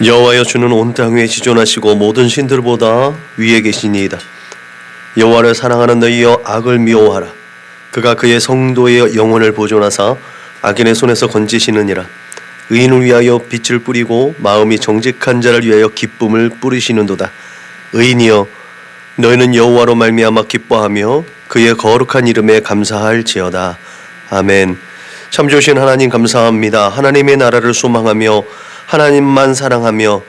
여호와여, 주는 온 땅 위에 지존하시고 모든 신들보다 위에 계시니이다. 여호와를 사랑하는 너희여, 악을 미워하라. 그가 그의 성도의 영혼을 보존하사 악인의 손에서 건지시느니라. 의인을 위하여 빛을 뿌리고 마음이 정직한 자를 위하여 기쁨을 뿌리시는도다. 의인이여, 너희는 여호와로 말미암아 기뻐하며 그의 거룩한 이름에 감사할지어다. 아멘. 참 좋으신 하나님 감사합니다. 하나님의 나라를 소망하며 하나님만 사랑하며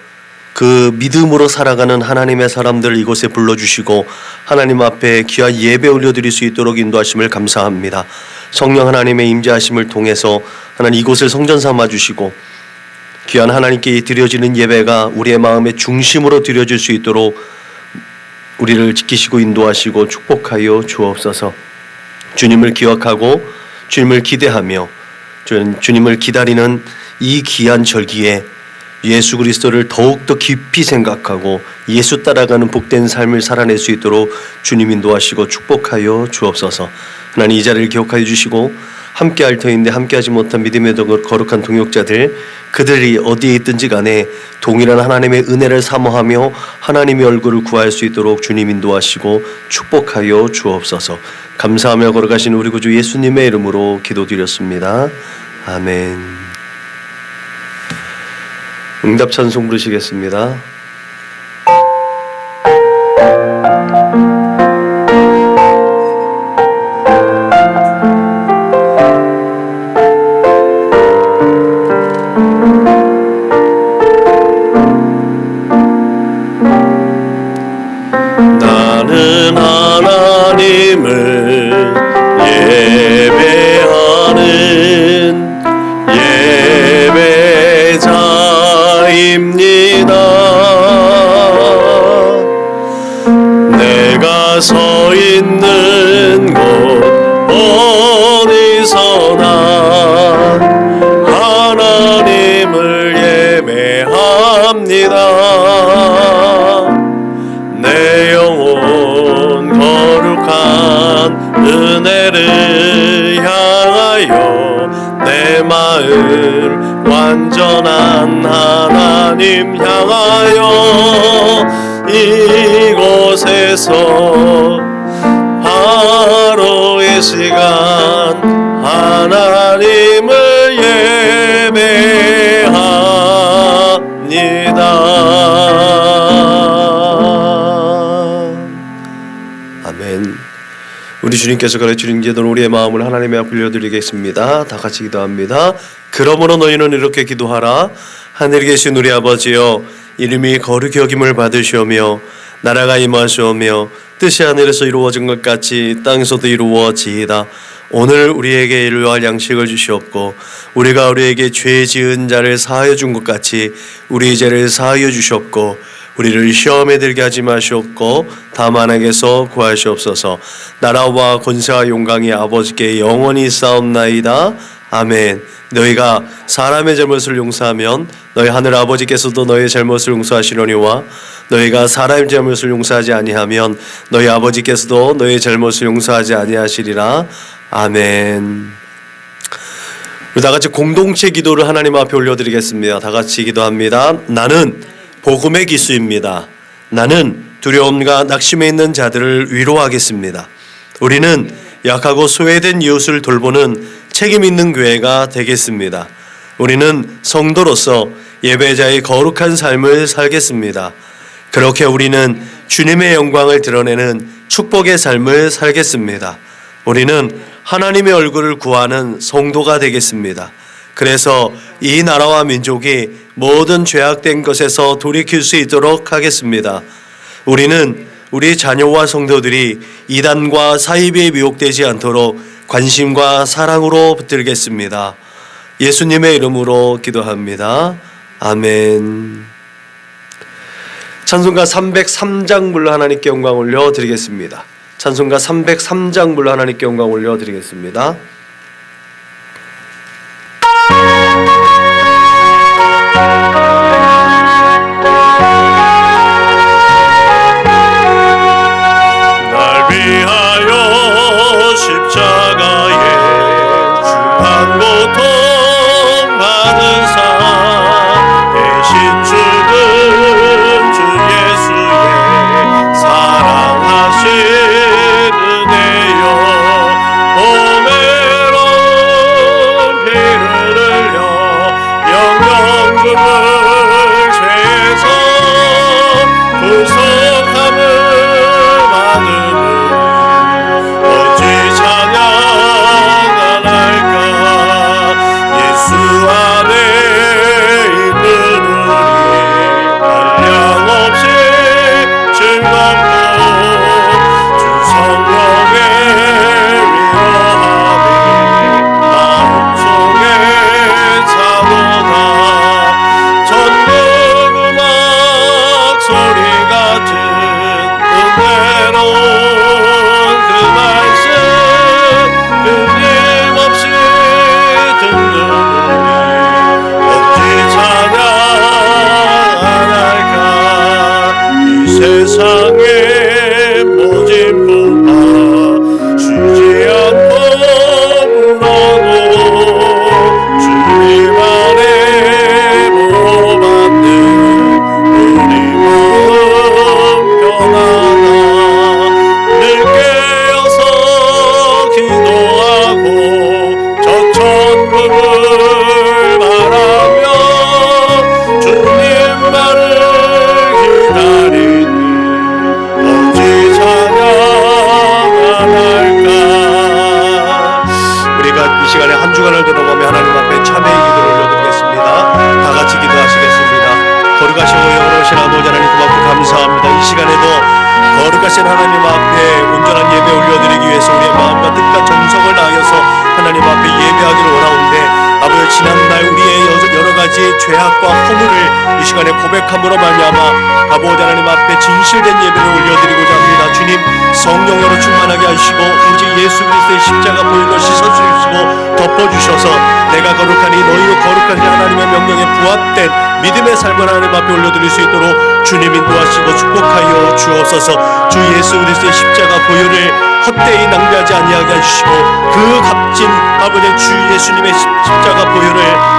그 믿음으로 살아가는 하나님의 사람들을 이곳에 불러주시고 하나님 앞에 귀한 예배 올려드릴 수 있도록 인도하심을 감사합니다. 성령 하나님의 임재하심을 통해서 하나님 이곳을 성전 삼아주시고 귀한 하나님께 드려지는 예배가 우리의 마음의 중심으로 드려질 수 있도록 우리를 지키시고 인도하시고 축복하여 주옵소서. 주님을 기억하고 주님을 기대하며 주님을 기다리는 이 귀한 절기에 예수 그리스도를 더욱더 깊이 생각하고 예수 따라가는 복된 삶을 살아낼 수 있도록 주님 인도하시고 축복하여 주옵소서. 하나님 이 자리를 기억하여 주시고 함께할 터인데 함께하지 못한 믿음의 거룩한 동역자들, 그들이 어디에 있든지 간에 동일한 하나님의 은혜를 사모하며 하나님의 얼굴을 구할 수 있도록 주님 인도하시고 축복하여 주옵소서. 감사하며 걸어가신 우리 구주 예수님의 이름으로 기도드렸습니다. 아멘. 응답 찬송 부르시겠습니다. 나는 하나님을 예배하는 예배자입니다. 내가 서 있는 곳 어디서나 하나님을 예배합니다. 내 영혼 거룩한 은혜를 향하여 내 마음 완전한 하나님 향하여 이곳에서 하루의 시간 하나님을 예배합니다. 아멘. 우리 주님께서 가르치는 기도는 우리의 마음을 하나님의 앞에 올려드리겠습니다. 다 같이 기도합니다. 그러므로 너희는 이렇게 기도하라. 하늘에 계신 우리 아버지여, 이름이 거룩히 여김을 받으시오며 나라가 임하시오며 뜻이 하늘에서 이루어진 것 같이 땅에서도 이루어지이다. 오늘 우리에게 일용할 양식을 주시옵고 우리가 우리에게 죄 지은 자를 사하여 준 것 같이 우리의 죄를 사하여 주시옵고 우리를 시험에 들게 하지 마시옵고 다만 악에서 구하시옵소서. 나라와 권세와 영광이 아버지께 영원히 있사옵나이다. 아멘. 너희가 사람의 잘못을 용서하면 너희 하늘 아버지께서도 너희의 잘못을 용서하시려니와 너희가 사람의 잘못을 용서하지 아니하면 너희 아버지께서도 너희의 잘못을 용서하지 아니하시리라. 아멘. 우리 다 같이 공동체 기도를 하나님 앞에 올려드리겠습니다. 다 같이 기도합니다. 나는 복음의 기수입니다. 나는 두려움과 낙심에 있는 자들을 위로하겠습니다. 우리는 약하고 소외된 이웃을 돌보는 책임 있는 교회가 되겠습니다. 우리는 성도로서 예배자의 거룩한 삶을 살겠습니다. 그렇게 우리는 주님의 영광을 드러내는 축복의 삶을 살겠습니다. 우리는 하나님의 얼굴을 구하는 성도가 되겠습니다. 그래서 이 나라와 민족이 모든 죄악된 것에서 돌이킬 수 있도록 하겠습니다. 우리는 우리 자녀와 성도들이 이단과 사이비에 미혹되지 않도록 관심과 사랑으로 붙들겠습니다. 예수님의 이름으로 기도합니다. 아멘. 찬송가 303장 불러 하나님께 영광 올려드리겠습니다. 찬송가 303장 불러 하나님께 영광 올려드리겠습니다. 날 위하여 십자가에 중한 고통 받은 사 대신 주 시간에 한 주간을 돌아보며 하나님 앞에 참회의 기도를 올려드리겠습니다. 다 같이 기도하시겠습니다. 거룩하시고 영원하신 아버지 하나님 고맙고 감사합니다. 이 시간에도 거룩하신 하나님 앞에 온전한 예배 올려드리기 위해서 우리의 마음과 뜻과 정성을 다하여서 하나님 앞에 예배하기를 원하오는데 아버지 지난날 우리의 여러 가지 죄악과 허물을 이 시간에 고백함으로 말미암아 아버지 하나님 앞에 진실된 예배를 올려드리고자 합니다. 주님 성령으로 충만하게 하시고 오직 예수 그리스도의 십자가 보혈로 씻어주시고 덮어주셔서 내가 거룩하니 너희도 거룩하신 하나님의 명령에 부합된 믿음의 삶을 하나님 앞에 올려드릴 수 있도록 주님 인도하시고 축복하여 주옵소서. 주 예수 그리스도의 십자가 보혈을 헛되이 낭비하지 아니하게 하시고 그 값진 아버지 주 예수님의 십자가 보혈을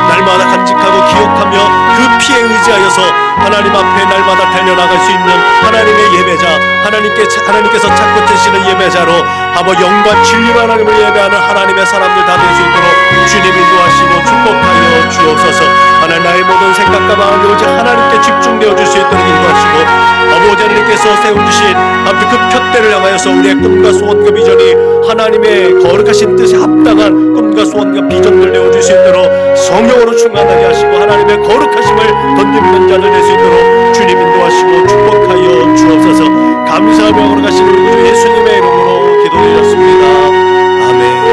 날마다 간직하고 기억하며 그 피에 의지하여서 하나님 앞에 날마다 달려나갈 수 있는 하나님의 예배자, 하나님께서 찾고 계시는 예배자로 아버지 영과 진리로 하나님을 예배하는 하나님의 사람들 다 될 수 있도록 주님 인도하시고 축복하여 주옵소서. 하나님 나의 모든 생각과 마음이 오직 하나님께 집중되어 줄 수 있도록 인도하시고 아버지 하나님께서 세워주신 아버지 그 표대를 향하여서 우리의 꿈과 소원과 비전이 하나님의 거룩하신 뜻에 합당한 꿈과 소원과 비전을 내어줄 수 있도록 성령으로 충만하게 하시고 하나님의 거룩하심을 던집는 자들 될 수 있도록 주님 인도하시고 축복하여 주옵소서. 감사하며 거룩하신 우리 주 예수님의 이름으로 기도드렸습니다. 아멘.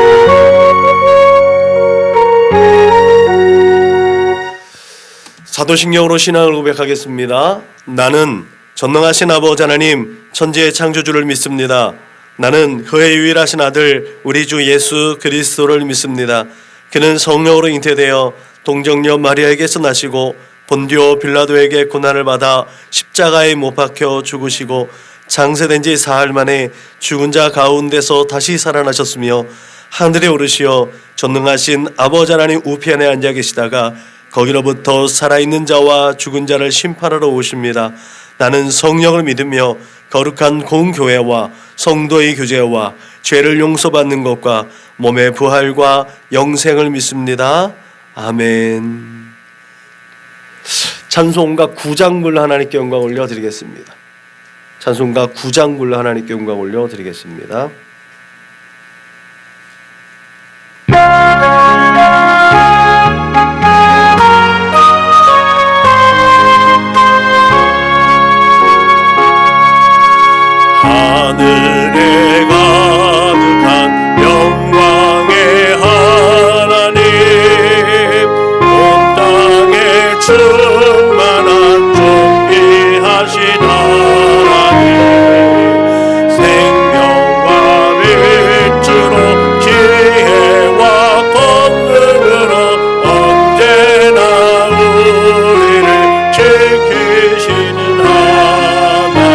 사도신경으로 신앙을 고백하겠습니다. 나는 전능하신 아버지 하나님 천지의 창조주를 믿습니다. 나는 그의 유일하신 아들 우리 주 예수 그리스도를 믿습니다. 그는 성령으로 잉태되어 동정녀 마리아에게서 나시고 본디오 빌라도에게 고난을 받아 십자가에 못 박혀 죽으시고 장세된 지 사흘 만에 죽은 자 가운데서 다시 살아나셨으며 하늘에 오르시어 전능하신 아버지 하나님 우편에 앉아 계시다가 거기로부터 살아있는 자와 죽은 자를 심판하러 오십니다. 나는 성령을 믿으며 거룩한 공교회와 성도의 교제와 죄를 용서받는 것과 몸의 부활과 영생을 믿습니다. 아멘. 찬송가 9장 불러 하나님께 영광 올려드리겠습니다. 찬송가 9장 불러 하나님께 영광 올려드리겠습니다. 하늘에 가득한 영광의 하나님 온 땅에 충만한 존귀하신 하나님 생명과 빛으로 지혜와 권능으로 언제나 우리를 지키시는 하나님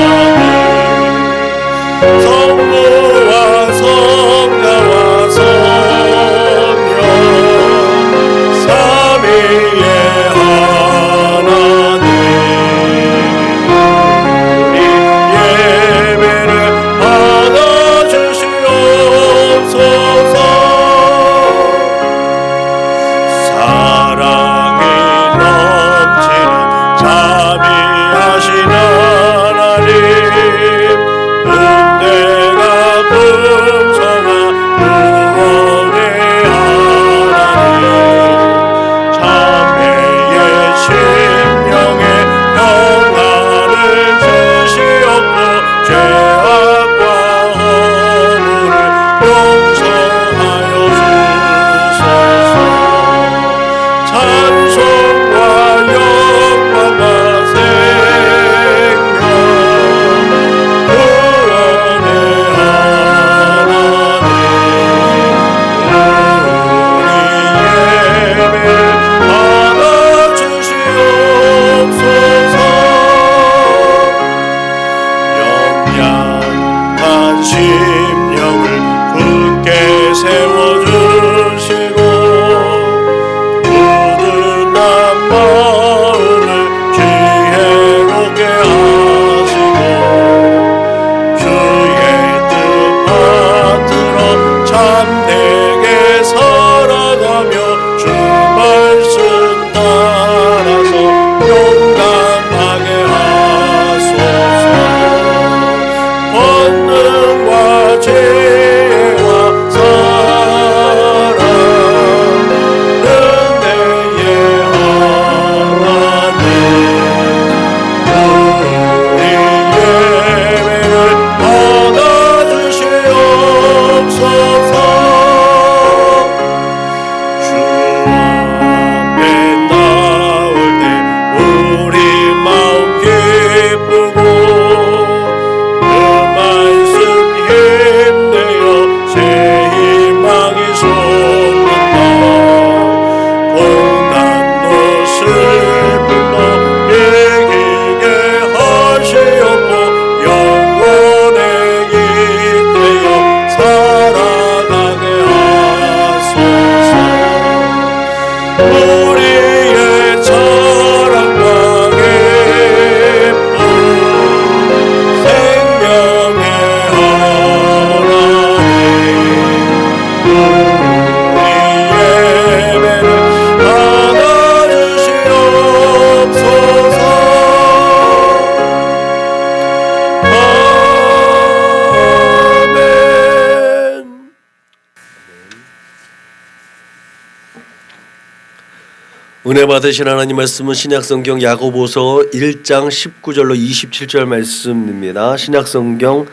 은혜 받으신 하나님 말씀은 신약성경 야고보서 1장 19절로 27절 말씀입니다. 신약성경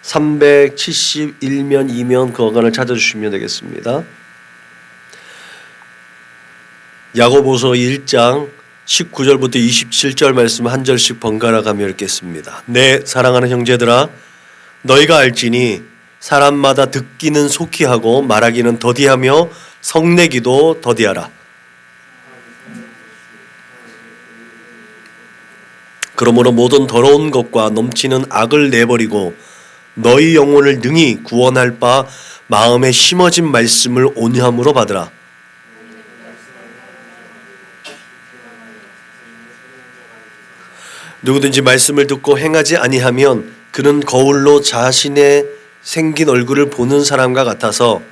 371면 2면 그 어간을 찾아주시면 되겠습니다. 야고보서 1장 19절부터 27절 말씀 한 절씩 번갈아 가며 읽겠습니다. 내 사랑하는 형제들아, 너희가 알지니 사람마다 듣기는 속히 하고 말하기는 더디하며 성내기도 더디하라. 그러므로 모든 더러운 것과 넘치는 악을 내버리고 너희 영혼을 능히 구원할 바 마음에 심어진 말씀을 온유함으로 받으라. 누구든지 말씀을 듣고 행하지 아니하면 그는 거울로 자신의 생긴 얼굴을 보는 사람과 같아서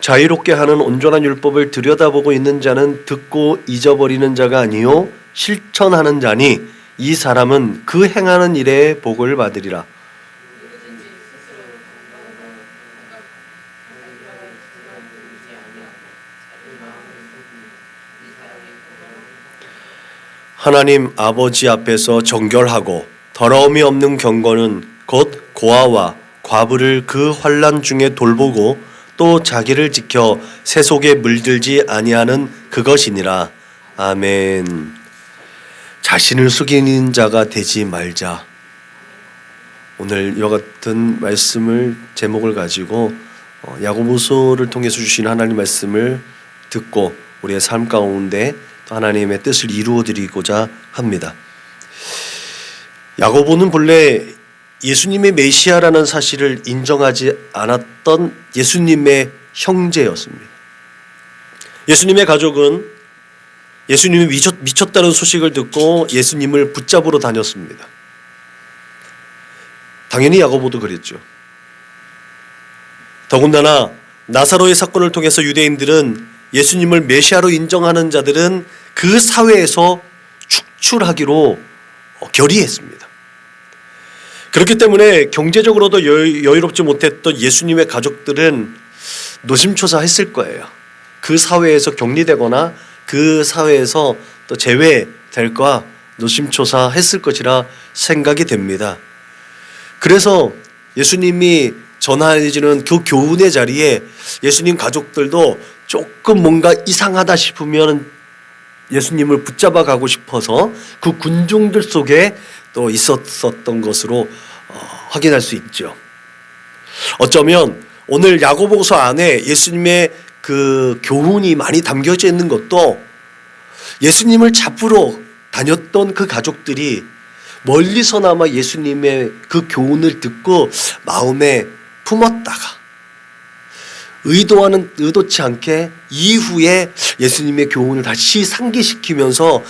자유롭게 하는 온전한 율법을 들여다보고 있는 자는 듣고 잊어버리는 자가 아니요 실천하는 자니 이 사람은 그 행하는 일에 복을 받으리라. 하나님 아버지 앞에서 정결하고 더러움이 없는 경건은 곧 고아와 과부를 그 환난 중에 돌보고 또 자기를 지켜 새 속에 물들지 아니하는 그것이니라. 아멘. 자신을 속이는 자가 되지 말자. 오늘 이와 같은 말씀을 제목을 가지고 야고보서를 통해서 주신 하나님 말씀을 듣고 우리의 삶 가운데 또 하나님의 뜻을 이루어드리고자 합니다. 야고보는 본래 예수님의 메시아라는 사실을 인정하지 않았던 예수님의 형제였습니다. 예수님의 가족은 예수님이 미쳤다는 소식을 듣고 예수님을 붙잡으러 다녔습니다. 당연히 야고보도 그랬죠. 더군다나 나사로의 사건을 통해서 유대인들은 예수님을 메시아로 인정하는 자들은 그 사회에서 축출하기로 결의했습니다. 그렇기 때문에 경제적으로도 여유롭지 못했던 예수님의 가족들은 노심초사했을 거예요. 그 사회에서 격리되거나 그 사회에서 또 제외될까 노심초사했을 것이라 생각이 됩니다. 그래서 예수님이 전하해지는 그 교훈의 자리에 예수님 가족들도 조금 뭔가 이상하다 싶으면 예수님을 붙잡아 가고 싶어서 그 군중들 속에 또 있었던 것으로 확인할 수 있죠. 어쩌면 오늘 야고보서 안에 예수님의 그 교훈이 많이 담겨져 있는 것도 예수님을 잡으러 다녔던 그 가족들이 멀리서나마 예수님의 그 교훈을 듣고 마음에 품었다가 의도치 않게 이후에 예수님의 교훈을 다시 상기시키면서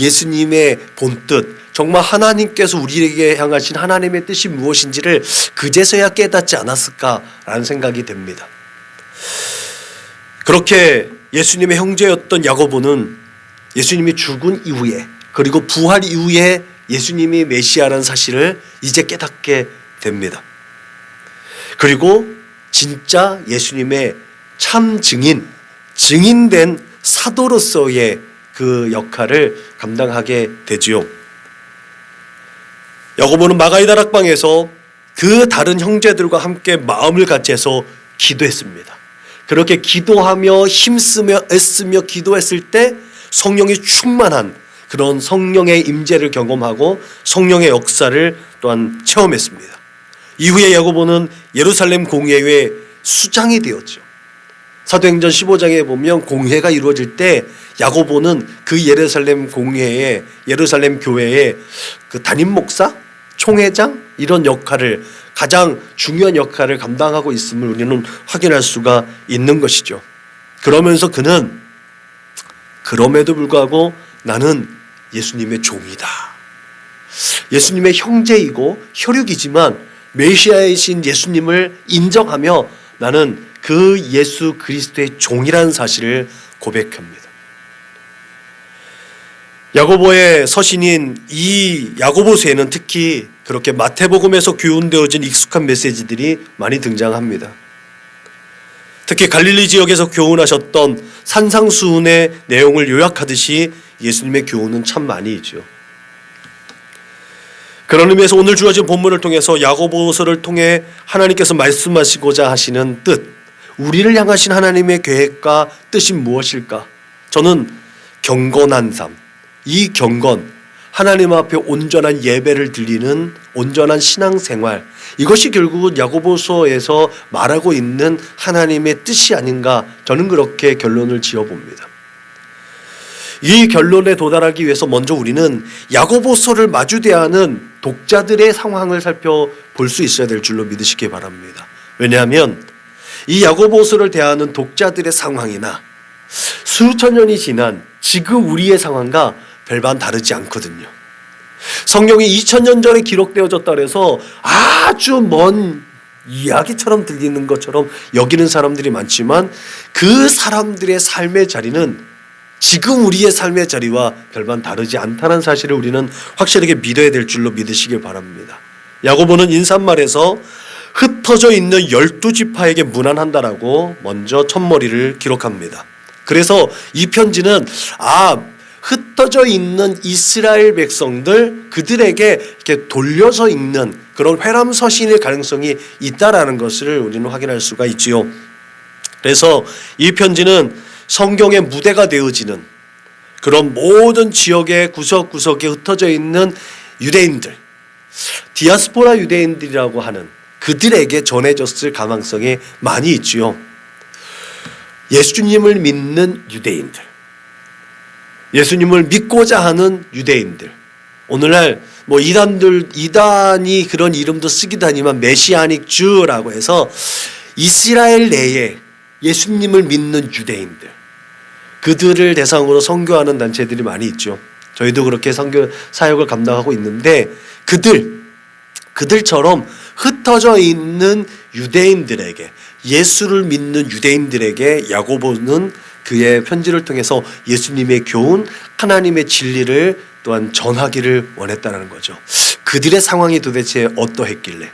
예수님의 본뜻, 정말 하나님께서 우리에게 향하신 하나님의 뜻이 무엇인지를 그제서야 깨닫지 않았을까라는 생각이 됩니다. 그렇게 예수님의 형제였던 야고보는 예수님이 죽은 이후에 그리고 부활 이후에 예수님이 메시아라는 사실을 이제 깨닫게 됩니다. 그리고 진짜 예수님의 참 증인된 사도로서의 그 역할을 감당하게 되지요. 야고보는 마가의 다락방에서 그 다른 형제들과 함께 마음을 같이 해서 기도했습니다. 그렇게 기도하며 힘쓰며 애쓰며 기도했을 때 성령이 충만한 그런 성령의 임재를 경험하고 성령의 역사를 또한 체험했습니다. 이후에 야고보는 예루살렘 공회의 수장이 되었죠. 사도행전 15장에 보면 공회가 이루어질 때 야고보는 그 예루살렘 공회에 예루살렘 교회의 그 담임 목사, 총회장 이런 역할을 가장 중요한 역할을 감당하고 있음을 우리는 확인할 수가 있는 것이죠. 그러면서 그는 그럼에도 불구하고 나는 예수님의 종이다. 예수님의 형제이고 혈육이지만 메시아이신 예수님을 인정하며 나는 그 예수 그리스도의 종이라는 사실을 고백합니다. 야고보의 서신인 이 야고보서에는 특히 그렇게 마태복음에서 교훈되어진 익숙한 메시지들이 많이 등장합니다. 특히 갈릴리 지역에서 교훈하셨던 산상수훈의 내용을 요약하듯이 예수님의 교훈은 참 많이 있죠. 그런 의미에서 오늘 주어진 본문을 통해서 야고보서를 통해 하나님께서 말씀하시고자 하시는 뜻, 우리를 향하신 하나님의 계획과 뜻이 무엇일까? 저는 경건한 삶, 이 경건, 하나님 앞에 온전한 예배를 드리는 온전한 신앙생활, 이것이 결국은 야고보서에서 말하고 있는 하나님의 뜻이 아닌가, 저는 그렇게 결론을 지어봅니다. 이 결론에 도달하기 위해서 먼저 우리는 야고보서를 마주 대하는 독자들의 상황을 살펴볼 수 있어야 될 줄로 믿으시기 바랍니다. 왜냐하면 이 야고보서를 대하는 독자들의 상황이나 수천 년이 지난 지금 우리의 상황과 별반 다르지 않거든요. 성경이 2000년 전에 기록되어졌다 해서 아주 먼 이야기처럼 들리는 것처럼 여기는 사람들이 많지만 그 사람들의 삶의 자리는 지금 우리의 삶의 자리와 별반 다르지 않다는 사실을 우리는 확실하게 믿어야 될 줄로 믿으시길 바랍니다. 야고보는 인사말에서 흩어져 있는 12지파에게 문안한다라고 먼저 첫머리를 기록합니다. 그래서 이 편지는 흩어져 있는 이스라엘 백성들, 그들에게 이렇게 돌려서 읽는 그런 회람서신일 가능성이 있다라는 것을 우리는 확인할 수가 있지요. 그래서 이 편지는 성경의 무대가 되어지는 그런 모든 지역의 구석구석에 흩어져 있는 유대인들, 디아스포라 유대인들이라고 하는 그들에게 전해졌을 가능성이 많이 있지요. 예수님을 믿는 유대인들, 예수님을 믿고자 하는 유대인들, 오늘날 이단이 그런 이름도 쓰기도 하지만 메시아닉 주라고 해서 이스라엘 내에 예수님을 믿는 유대인들, 그들을 대상으로 선교하는 단체들이 많이 있죠. 저희도 그렇게 선교 사역을 감당하고 있는데 그들처럼 흩어져 있는 유대인들에게, 예수를 믿는 유대인들에게 야고보는 그의 편지를 통해서 예수님의 교훈, 하나님의 진리를 또한 전하기를 원했다는 거죠. 그들의 상황이 도대체 어떠했길래?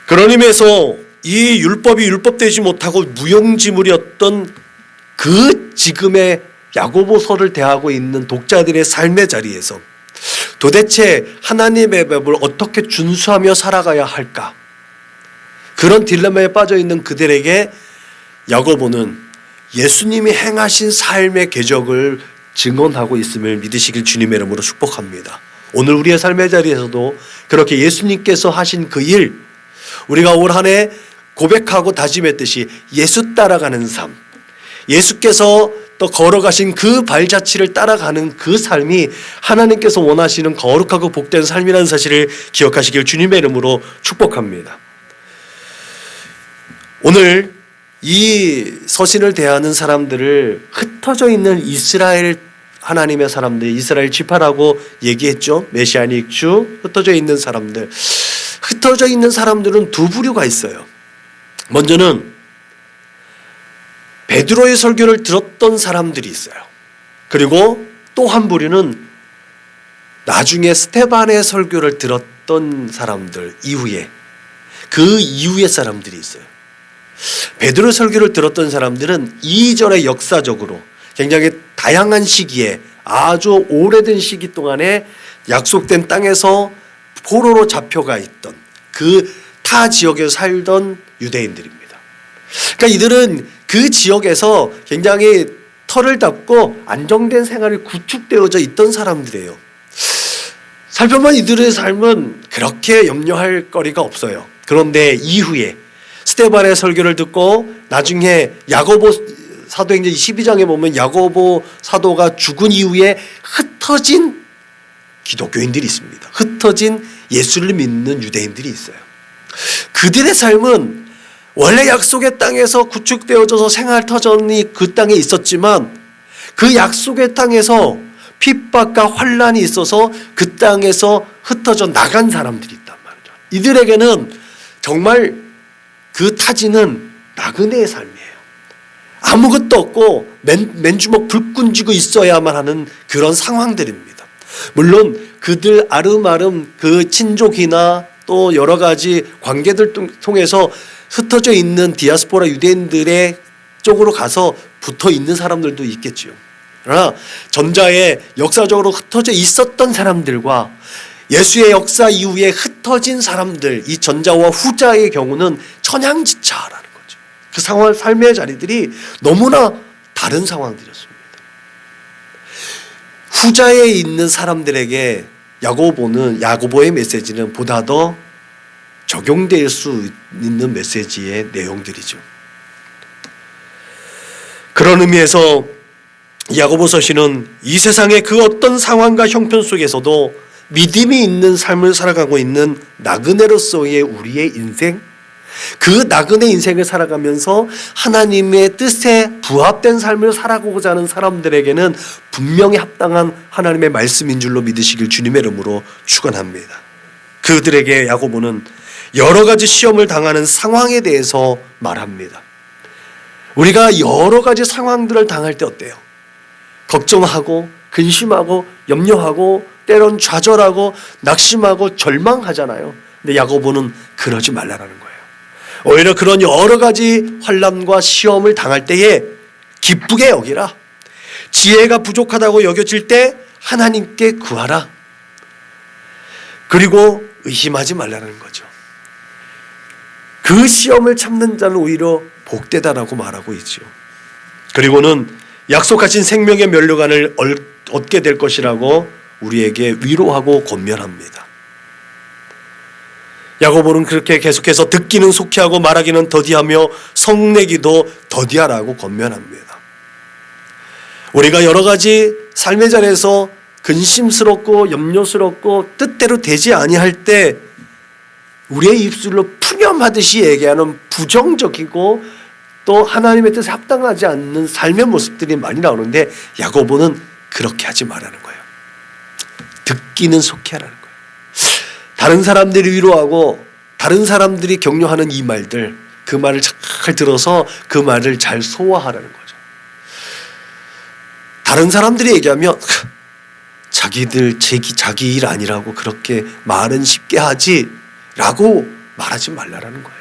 그런 의미에서 이 율법이 율법되지 못하고 무용지물이었던 그 지금의 야고보서를 대하고 있는 독자들의 삶의 자리에서 도대체 하나님의 법을 어떻게 준수하며 살아가야 할까? 그런 딜레마에 빠져 있는 그들에게 야고보는 예수님이 행하신 삶의 궤적을 증언하고 있음을 믿으시길 주님의 이름으로 축복합니다. 오늘 우리의 삶의 자리에서도 그렇게 예수님께서 하신 그 일, 우리가 올 한 해 고백하고 다짐했듯이 예수 따라가는 삶, 예수께서 또 걸어가신 그 발자취를 따라가는 그 삶이 하나님께서 원하시는 거룩하고 복된 삶이라는 사실을 기억하시길 주님의 이름으로 축복합니다. 오늘 이 서신을 대하는 사람들을 흩어져 있는 이스라엘 하나님의 사람들, 이스라엘 지파라고 얘기했죠. 메시아닉 주, 흩어져 있는 사람들. 흩어져 있는 사람들은 두 부류가 있어요. 먼저는 베드로의 설교를 들었던 사람들이 있어요. 그리고 또 한 부류는 나중에 스테반의 설교를 들었던 사람들 이후에, 그 이후의 사람들이 있어요. 베드로의 설교를 들었던 사람들은 이전에 역사적으로 굉장히 다양한 시기에, 아주 오래된 시기 동안에 약속된 땅에서 포로로 잡혀가 있던 그 타 지역에 살던 유대인들입니다. 그러니까 이들은 그 지역에서 굉장히 털을 닦고 안정된 생활이 구축되어져 있던 사람들이에요. 살펴보면 이들의 삶은 그렇게 염려할 거리가 없어요. 그런데 이후에 스데반의 설교를 듣고 나중에 야고보 사도행전 12장에 보면 야고보 사도가 죽은 이후에 흩어진 기독교인들이 있습니다. 흩어진 예수를 믿는 유대인들이 있어요. 그들의 삶은 원래 약속의 땅에서 구축되어져서 생활 터전이 그 땅에 있었지만 그 약속의 땅에서 핍박과 환란이 있어서 그 땅에서 흩어져 나간 사람들이 있단 말이죠. 이들에게는 정말 그 타지는 나그네의 삶이에요. 아무것도 없고 맨주먹 불 끈 쥐고 있어야만 하는 그런 상황들입니다. 물론 그들 아름아름 그 친족이나 또 여러 가지 관계들 통해서 흩어져 있는 디아스포라 유대인들의 쪽으로 가서 붙어 있는 사람들도 있겠지요. 그러나 전자에 역사적으로 흩어져 있었던 사람들과 예수의 역사 이후에 흩어진 사람들, 이 전자와 후자의 경우는 천양지차라는 거죠. 그 상황, 삶의 자리들이 너무나 다른 상황들이었습니다. 후자에 있는 사람들에게 야고보의 메시지는 보다 더 적용될 수 있는 메시지의 내용들이죠. 그런 의미에서 야고보서신은 이 세상의 그 어떤 상황과 형편 속에서도 믿음이 있는 삶을 살아가고 있는 나그네로서의 우리의 인생, 그 나그네 인생을 살아가면서 하나님의 뜻에 부합된 삶을 살아가고자 하는 사람들에게는 분명히 합당한 하나님의 말씀인 줄로 믿으시길 주님의 이름으로 축원합니다. 그들에게 야고보는 여러 가지 시험을 당하는 상황에 대해서 말합니다. 우리가 여러 가지 상황들을 당할 때 어때요? 걱정하고 근심하고 염려하고 때론 좌절하고 낙심하고 절망하잖아요. 근데 야고보는 그러지 말라라는 거예요. 오히려 그런 여러 가지 환난과 시험을 당할 때에 기쁘게 여기라. 지혜가 부족하다고 여겨질 때 하나님께 구하라. 그리고 의심하지 말라는 거죠. 그 시험을 참는 자는 오히려 복되다라고 말하고 있죠. 그리고는 약속하신 생명의 면류관을 얻게 될 것이라고 우리에게 위로하고 권면합니다. 야고보는 그렇게 계속해서 듣기는 속히하고 말하기는 더디하며 성내기도 더디하라고 권면합니다. 우리가 여러 가지 삶의 자리에서 근심스럽고 염려스럽고 뜻대로 되지 아니할 때 우리의 입술로 푸념하듯이 얘기하는 부정적이고 또 하나님의 뜻에 합당하지 않는 삶의 모습들이 많이 나오는데 야고보는 그렇게 하지 말라는 거예요. 듣기는 속히 하라는 거예요. 다른 사람들이 위로하고 다른 사람들이 격려하는 이 말들, 그 말을 잘 들어서 그 말을 잘 소화하라는 거죠. 다른 사람들이 얘기하면 자기들 자기 일 아니라고 그렇게 말은 쉽게 하지 라고 말하지 말라라는 거예요.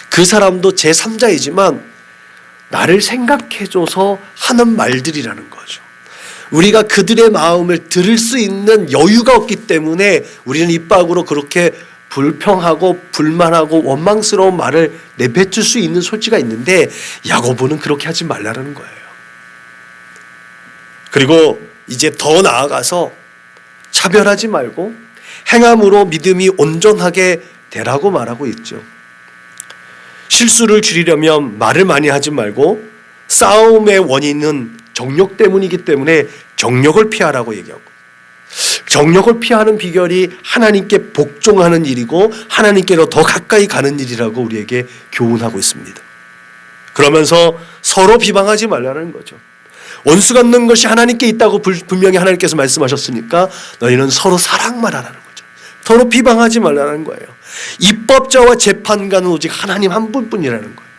그 사람도 제3자이지만 나를 생각해줘서 하는 말들이라는 거죠. 우리가 그들의 마음을 들을 수 있는 여유가 없기 때문에 우리는 입 밖으로 그렇게 불평하고 불만하고 원망스러운 말을 내뱉을 수 있는 소지가 있는데 야고보는 그렇게 하지 말라는 거예요. 그리고 이제 더 나아가서 차별하지 말고 행함으로 믿음이 온전하게 되라고 말하고 있죠. 실수를 줄이려면 말을 많이 하지 말고 싸움의 원인은 정욕 때문이기 때문에 정욕을 피하라고 얘기하고, 정욕을 피하는 비결이 하나님께 복종하는 일이고 하나님께로 더 가까이 가는 일이라고 우리에게 교훈하고 있습니다. 그러면서 서로 비방하지 말라는 거죠. 원수 갚는 것이 하나님께 있다고 분명히 하나님께서 말씀하셨으니까 너희는 서로 사랑만 하라는 거죠. 서로 비방하지 말라는 거예요. 입법자와 재판관은 오직 하나님 한 분뿐이라는 거예요.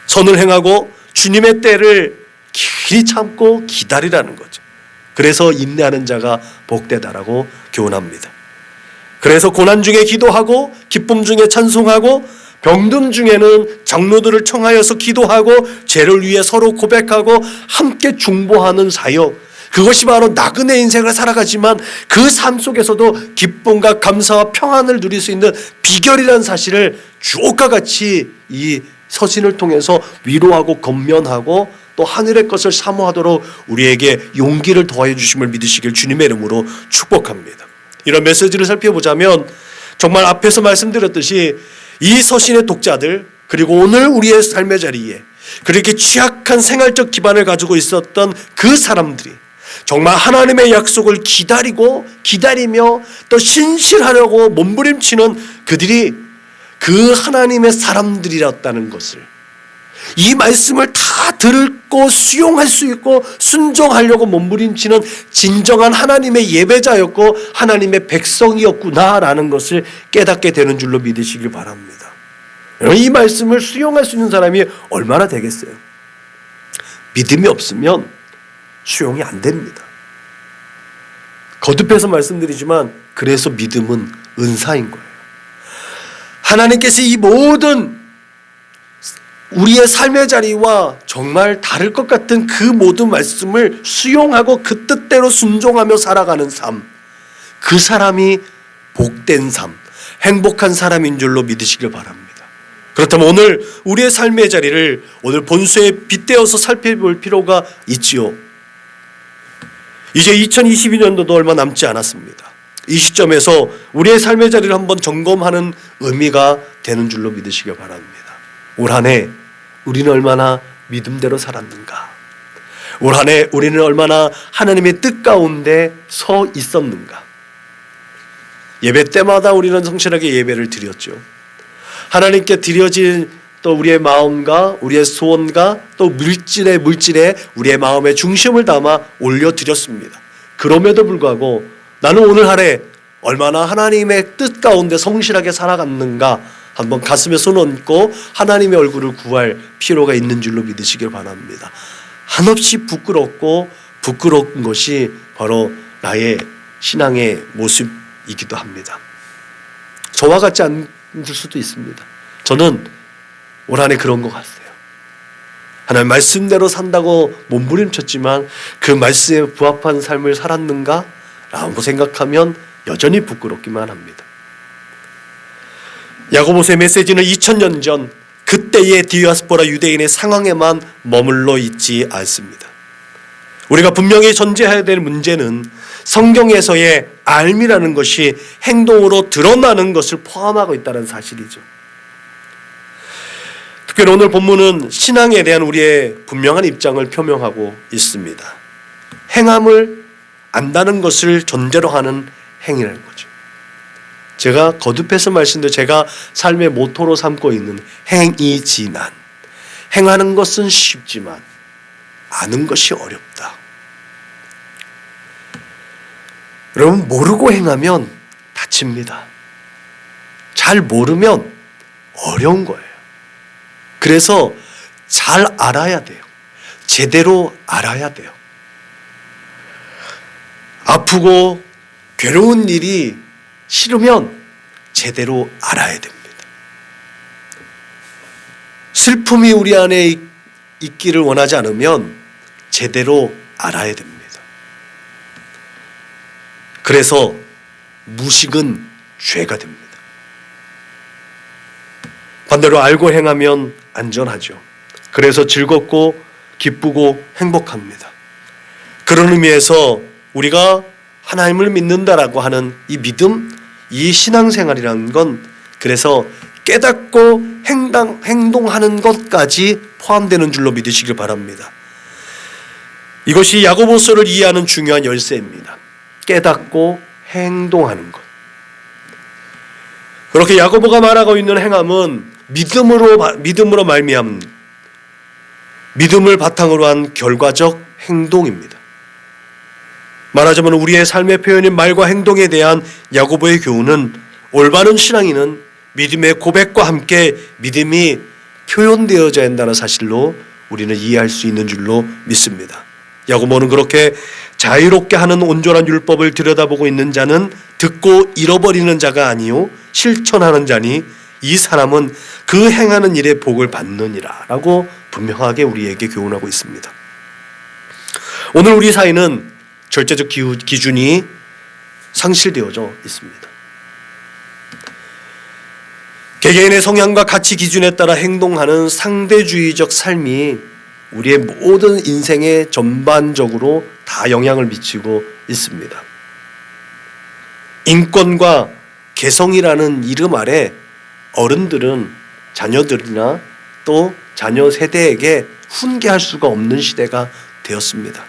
선을 행하고 주님의 때를 길이 참고 기다리라는 거죠. 그래서 인내하는 자가 복되다라고 교훈합니다. 그래서 고난 중에 기도하고 기쁨 중에 찬송하고 병든 중에는 장로들을 청하여서 기도하고 죄를 위해 서로 고백하고 함께 중보하는 사역, 그것이 바로 나그네 인생을 살아가지만 그 삶 속에서도 기쁨과 감사와 평안을 누릴 수 있는 비결이라는 사실을 주옥과 같이 이 서신을 통해서 위로하고 권면하고 또 하늘의 것을 사모하도록 우리에게 용기를 더하여 주심을 믿으시길 주님의 이름으로 축복합니다. 이런 메시지를 살펴보자면 정말 앞에서 말씀드렸듯이 이 서신의 독자들, 그리고 오늘 우리의 삶의 자리에 그렇게 취약한 생활적 기반을 가지고 있었던 그 사람들이 정말 하나님의 약속을 기다리며 또 신실하려고 몸부림치는 그들이 그 하나님의 사람들이었다는 것을, 이 말씀을 다 듣고 수용할 수 있고 순종하려고 몸부림치는 진정한 하나님의 예배자였고 하나님의 백성이었구나라는 것을 깨닫게 되는 줄로 믿으시길 바랍니다. 이 말씀을 수용할 수 있는 사람이 얼마나 되겠어요? 믿음이 없으면 수용이 안 됩니다. 거듭해서 말씀드리지만 그래서 믿음은 은사인 거예요. 하나님께서 이 모든 우리의 삶의 자리와 정말 다를 것 같은 그 모든 말씀을 수용하고 그 뜻대로 순종하며 살아가는 삶, 그 사람이 복된 삶, 행복한 사람인 줄로 믿으시길 바랍니다. 그렇다면 오늘 우리의 삶의 자리를 오늘 본수에 빗대어서 살펴볼 필요가 있지요. 이제 2022년도도 얼마 남지 않았습니다. 이 시점에서 우리의 삶의 자리를 한번 점검하는 의미가 되는 줄로 믿으시길 바랍니다. 올 한 해 우리는 얼마나 믿음대로 살았는가? 올 한 해 우리는 얼마나 하나님의 뜻 가운데 서 있었는가? 예배 때마다 우리는 성실하게 예배를 드렸죠. 하나님께 드려진 또 우리의 마음과 우리의 소원과 또 물질에 우리의 마음의 중심을 담아 올려드렸습니다. 그럼에도 불구하고 나는 오늘 한 해 얼마나 하나님의 뜻 가운데 성실하게 살아갔는가 한번 가슴에 손 얹고 하나님의 얼굴을 구할 필요가 있는 줄로 믿으시길 바랍니다. 한없이 부끄러운 것이 바로 나의 신앙의 모습이기도 합니다. 저와 같지 않을 수도 있습니다. 저는 올 한 해 그런 것 같아요. 하나님 말씀대로 산다고 몸부림쳤지만 그 말씀에 부합한 삶을 살았는가? 라고 생각하면 여전히 부끄럽기만 합니다. 야고보서의 메시지는 2000년 전 그때의 디아스포라 유대인의 상황에만 머물러 있지 않습니다. 우리가 분명히 전제해야 될 문제는 성경에서의 알미라는 것이 행동으로 드러나는 것을 포함하고 있다는 사실이죠. 특별히 오늘 본문은 신앙에 대한 우리의 분명한 입장을 표명하고 있습니다. 행함을 안다는 것을 전제로 하는 행위라는 거죠. 제가 거듭해서 말씀드려 제가 삶의 모토로 삼고 있는 행이지난, 행하는 것은 쉽지만 아는 것이 어렵다. 여러분, 모르고 행하면 다칩니다. 잘 모르면 어려운 거예요. 그래서 잘 알아야 돼요. 제대로 알아야 돼요. 아프고 괴로운 일이 싫으면 제대로 알아야 됩니다. 슬픔이 우리 안에 있기를 원하지 않으면 제대로 알아야 됩니다. 그래서 무식은 죄가 됩니다. 반대로 알고 행하면 안전하죠. 그래서 즐겁고 기쁘고 행복합니다. 그런 의미에서 우리가 하나님을 믿는다라고 하는 이 믿음, 이 신앙생활이라는 건 그래서 깨닫고 행동하는 것까지 포함되는 줄로 믿으시길 바랍니다. 이것이 야고보서를 이해하는 중요한 열쇠입니다. 깨닫고 행동하는 것. 그렇게 야고보가 말하고 있는 행함은 믿음으로 말미암은 믿음을 바탕으로 한 결과적 행동입니다. 말하자면 우리의 삶의 표현인 말과 행동에 대한 야고보의 교훈은 올바른 신앙인은 믿음의 고백과 함께 믿음이 표현되어져야 한다는 사실로 우리는 이해할 수 있는 줄로 믿습니다. 야고보는 그렇게 자유롭게 하는 온전한 율법을 들여다보고 있는 자는 듣고 잃어버리는 자가 아니요 실천하는 자니 이 사람은 그 행하는 일에 복을 받느니라 라고 분명하게 우리에게 교훈하고 있습니다. 오늘 우리 사회는 절대적 기준이 상실되어져 있습니다. 개개인의 성향과 가치 기준에 따라 행동하는 상대주의적 삶이 우리의 모든 인생에 전반적으로 다 영향을 미치고 있습니다. 인권과 개성이라는 이름 아래 어른들은 자녀들이나 또 자녀 세대에게 훈계할 수가 없는 시대가 되었습니다.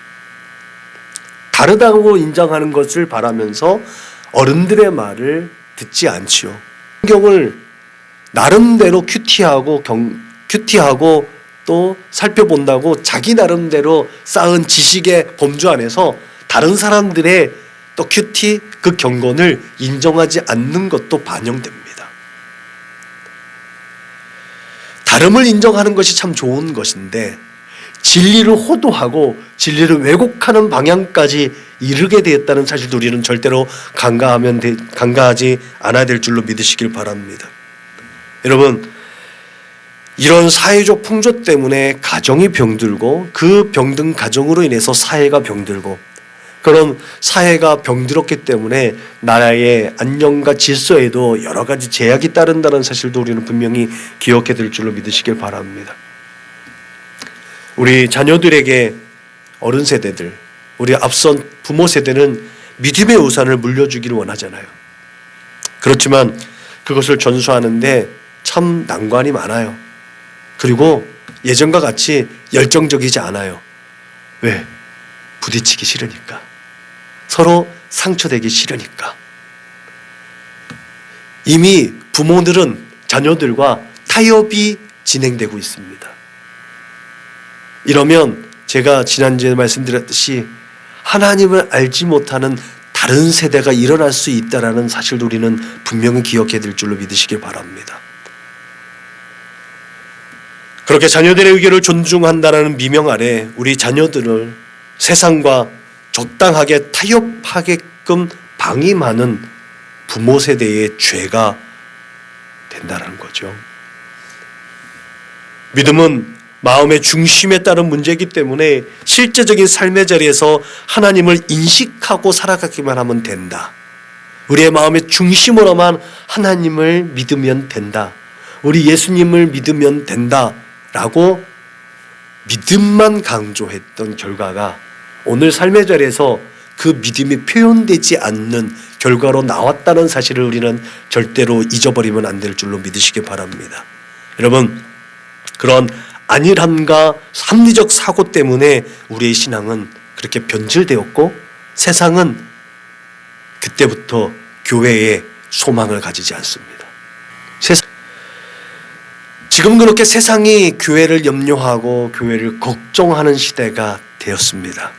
다르다고 인정하는 것을 바라면서 어른들의 말을 듣지 않지요. 성경을 나름대로 큐티하고 또 살펴본다고 자기 나름대로 쌓은 지식의 범주 안에서 다른 사람들의 또 그 경건을 인정하지 않는 것도 반영됩니다. 다름을 인정하는 것이 참 좋은 것인데 진리를 호도하고 진리를 왜곡하는 방향까지 이르게 되었다는 사실도 우리는 절대로 간과하지 않아야 될 줄로 믿으시길 바랍니다. 여러분, 이런 사회적 풍조 때문에 가정이 병들고 그 병든 가정으로 인해서 사회가 병들고 그런 사회가 병들었기 때문에 나라의 안녕과 질서에도 여러 가지 제약이 따른다는 사실도 우리는 분명히 기억해야 될 줄로 믿으시길 바랍니다. 우리 자녀들에게 어른 세대들, 우리 앞선 부모 세대는 믿음의 우산을 물려주기를 원하잖아요. 그렇지만 그것을 전수하는데 참 난관이 많아요. 그리고 예전과 같이 열정적이지 않아요. 왜? 부딪히기 싫으니까. 서로 상처되기 싫으니까. 이미 부모들은 자녀들과 타협이 진행되고 있습니다. 이러면 제가 지난주에 말씀드렸듯이 하나님을 알지 못하는 다른 세대가 일어날 수 있다는 사실도 우리는 분명히 기억해야 될 줄로 믿으시길 바랍니다. 그렇게 자녀들의 의견을 존중한다는 미명 아래 우리 자녀들을 세상과 적당하게 타협하게끔 방임하는 부모 세대의 죄가 된다는 거죠. 믿음은 마음의 중심에 따른 문제이기 때문에 실제적인 삶의 자리에서 하나님을 인식하고 살아가기만 하면 된다. 우리의 마음의 중심으로만 하나님을 믿으면 된다. 우리 예수님을 믿으면 된다. 라고 믿음만 강조했던 결과가 오늘 삶의 자리에서 그 믿음이 표현되지 않는 결과로 나왔다는 사실을 우리는 절대로 잊어버리면 안 될 줄로 믿으시기 바랍니다. 여러분, 그런 안일함과 합리적 사고 때문에 우리의 신앙은 그렇게 변질되었고 세상은 그때부터 교회에 소망을 가지지 않습니다. 지금 그렇게 세상이 교회를 염려하고 교회를 걱정하는 시대가 되었습니다.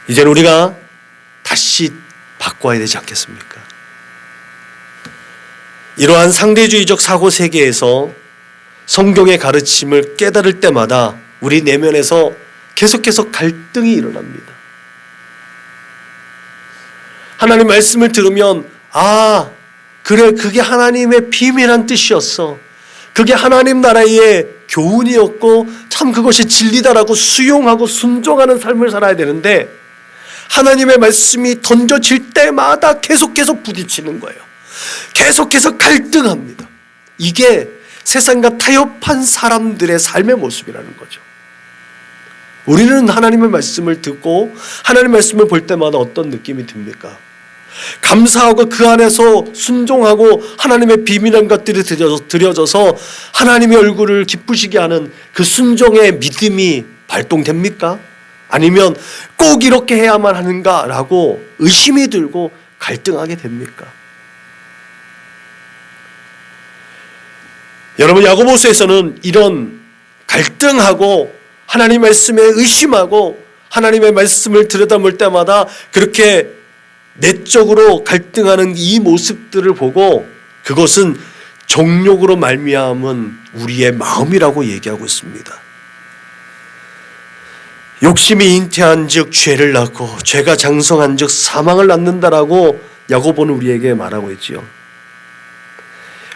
이제는 우리가 다시 바꿔야 되지 않겠습니까? 이러한 상대주의적 사고 세계에서 성경의 가르침을 깨달을 때마다 우리 내면에서 계속해서 갈등이 일어납니다. 하나님 말씀을 들으면 그래, 그게 하나님의 비밀한 뜻이었어. 그게 하나님 나라의 교훈이었고 참 그것이 진리다라고 수용하고 순종하는 삶을 살아야 되는데 하나님의 말씀이 던져질 때마다 계속해서 부딪히는 거예요. 계속해서 갈등합니다. 이게 세상과 타협한 사람들의 삶의 모습이라는 거죠. 우리는 하나님의 말씀을 듣고 하나님의 말씀을 볼 때마다 어떤 느낌이 듭니까? 감사하고 그 안에서 순종하고 하나님의 비밀한 것들이 드려져서 하나님의 얼굴을 기쁘시게 하는 그 순종의 믿음이 발동됩니까? 아니면 꼭 이렇게 해야만 하는가라고 의심이 들고 갈등하게 됩니까? 여러분, 야고보서에서는 이런 갈등하고 하나님의 말씀에 의심하고 하나님의 말씀을 들여다볼 때마다 그렇게 내적으로 갈등하는 이 모습들을 보고 그것은 정욕으로 말미암은 우리의 마음이라고 얘기하고 있습니다. 욕심이 잉태한 즉 죄를 낳고 죄가 장성한 즉 사망을 낳는다라고 야고보는 우리에게 말하고 있지요.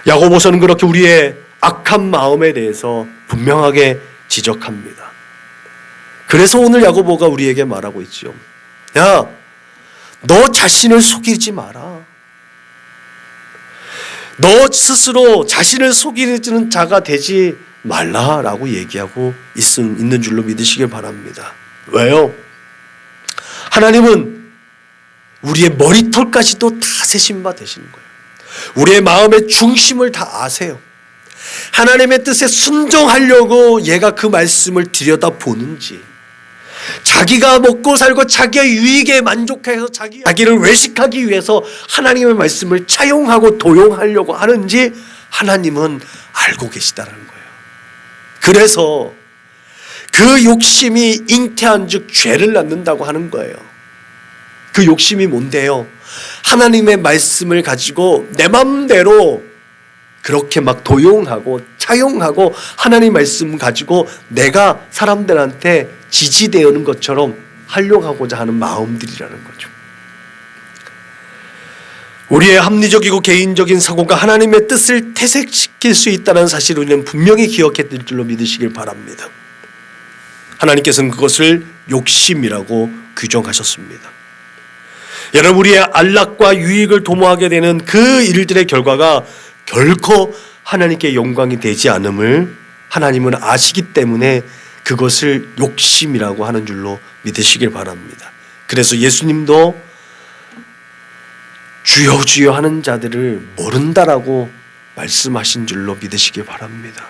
야고보서는 그렇게 우리의 악한 마음에 대해서 분명하게 지적합니다. 그래서 오늘 야고보가 우리에게 말하고 있지요. 야, 너 자신을 속이지 마라. 너 스스로 자신을 속이는 자가 되지 말라라고 얘기하고 있는 줄로 믿으시길 바랍니다. 왜요? 하나님은 우리의 머리털까지도 다 세신 바 되시는 거예요. 우리의 마음의 중심을 다 아세요. 하나님의 뜻에 순종하려고 얘가 그 말씀을 들여다보는지, 자기가 먹고 살고 자기의 유익에 만족해서 자기를 외식하기 위해서 하나님의 말씀을 차용하고 도용하려고 하는지 하나님은 알고 계시다는 거예요. 그래서 그 욕심이 잉태한 즉 죄를 낳는다고 하는 거예요. 그 욕심이 뭔데요? 하나님의 말씀을 가지고 내 맘대로 그렇게 막 도용하고 차용하고 하나님 말씀 가지고 내가 사람들한테 지지되는 것처럼 하려고 하고자 하는 마음들이라는 거죠. 우리의 합리적이고 개인적인 사고가 하나님의 뜻을 퇴색시킬 수 있다는 사실을 우리는 분명히 기억해야 될 줄로 믿으시길 바랍니다. 하나님께서는 그것을 욕심이라고 규정하셨습니다. 여러분, 우리의 안락과 유익을 도모하게 되는 그 일들의 결과가 결코 하나님께 영광이 되지 않음을 하나님은 아시기 때문에 그것을 욕심이라고 하는 줄로 믿으시길 바랍니다. 그래서 예수님도 주여 주여 하는 자들을 모른다라고 말씀하신 줄로 믿으시기 바랍니다.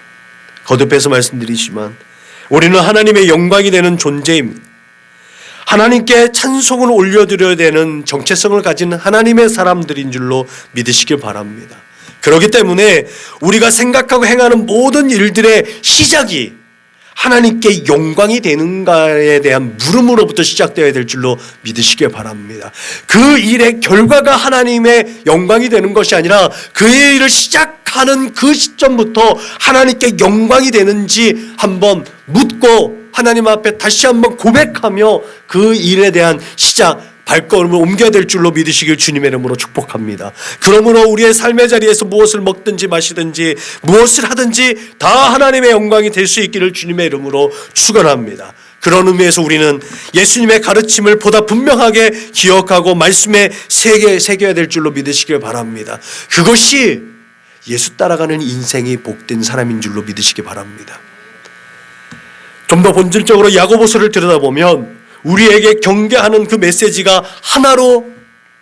거듭해서 말씀드리지만 우리는 하나님의 영광이 되는 존재입니다. 하나님께 찬송을 올려드려야 되는 정체성을 가진 하나님의 사람들인 줄로 믿으시길 바랍니다. 그렇기 때문에 우리가 생각하고 행하는 모든 일들의 시작이 하나님께 영광이 되는가에 대한 물음으로부터 시작되어야 될 줄로 믿으시길 바랍니다. 그 일의 결과가 하나님의 영광이 되는 것이 아니라 그 일을 시작하는 그 시점부터 하나님께 영광이 되는지 한번 묻고 하나님 앞에 다시 한번 고백하며 그 일에 대한 시작 발걸음을 옮겨야 될 줄로 믿으시길 주님의 이름으로 축복합니다. 그러므로 우리의 삶의 자리에서 무엇을 먹든지 마시든지 무엇을 하든지 다 하나님의 영광이 될 수 있기를 주님의 이름으로 축원합니다. 그런 의미에서 우리는 예수님의 가르침을 보다 분명하게 기억하고 말씀에 새겨야 될 줄로 믿으시길 바랍니다. 그것이 예수 따라가는 인생이 복된 사람인 줄로 믿으시기 바랍니다. 좀 더 본질적으로 야고보서를 들여다보면 우리에게 경계하는 그 메시지가 하나로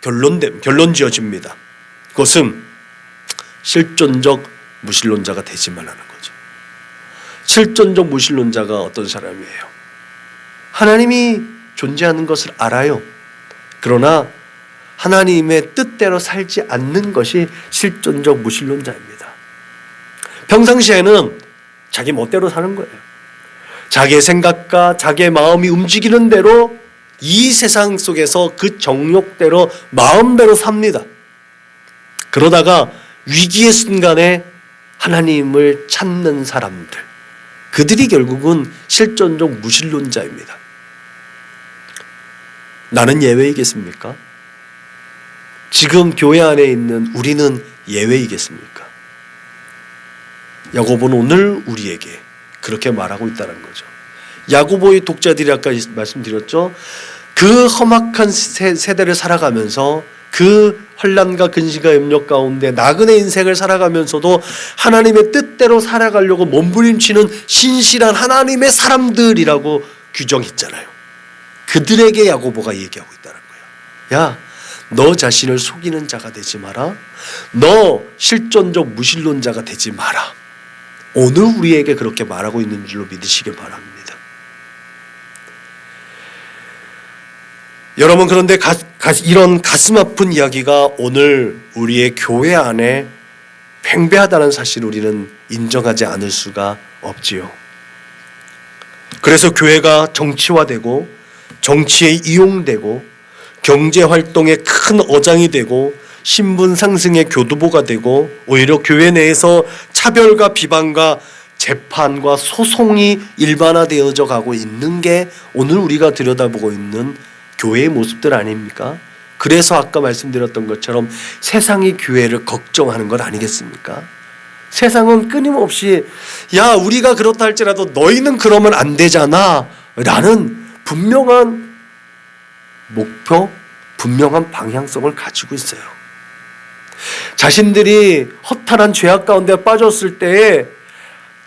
결론 지어집니다. 그것은 실존적 무신론자가 되지 말라는 거죠. 실존적 무신론자가 어떤 사람이에요? 하나님이 존재하는 것을 알아요. 그러나 하나님의 뜻대로 살지 않는 것이 실존적 무신론자입니다. 평상시에는 자기 멋대로 사는 거예요. 자기의 생각과 자기의 마음이 움직이는 대로 이 세상 속에서 그 정욕대로 마음대로 삽니다. 그러다가 위기의 순간에 하나님을 찾는 사람들, 그들이 결국은 실존적 무신론자입니다. 나는 예외이겠습니까? 지금 교회 안에 있는 우리는 예외이겠습니까? 야고보는 오늘 우리에게 그렇게 말하고 있다는 거죠. 야고보의 독자들이 아까 말씀드렸죠. 그 험악한 세대를 살아가면서 그 환난과 근심과 염려 가운데 나그네 인생을 살아가면서도 하나님의 뜻대로 살아가려고 몸부림치는 신실한 하나님의 사람들이라고 규정했잖아요. 그들에게 야고보가 얘기하고 있다는 거예요. 야, 너 자신을 속이는 자가 되지 마라. 너 실존적 무신론자가 되지 마라. 오늘 우리에게 그렇게 말하고 있는 줄로 믿으시길 바랍니다. 여러분, 그런데 이런 가슴 아픈 이야기가 오늘 우리의 교회 안에 팽배하다는 사실을 우리는 인정하지 않을 수가 없지요. 그래서 교회가 정치화되고 정치에 이용되고 경제활동의 큰 어장이 되고 신분 상승의 교두보가 되고 오히려 교회 내에서 차별과 비방과 재판과 소송이 일반화되어져 가고 있는 게 오늘 우리가 들여다보고 있는 교회의 모습들 아닙니까? 그래서 아까 말씀드렸던 것처럼 세상이 교회를 걱정하는 것 아니겠습니까? 세상은 끊임없이 야, 우리가 그렇다 할지라도 너희는 그러면 안 되잖아 라는 분명한 목표, 분명한 방향성을 가지고 있어요. 자신들이 허탈한 죄악 가운데 빠졌을 때에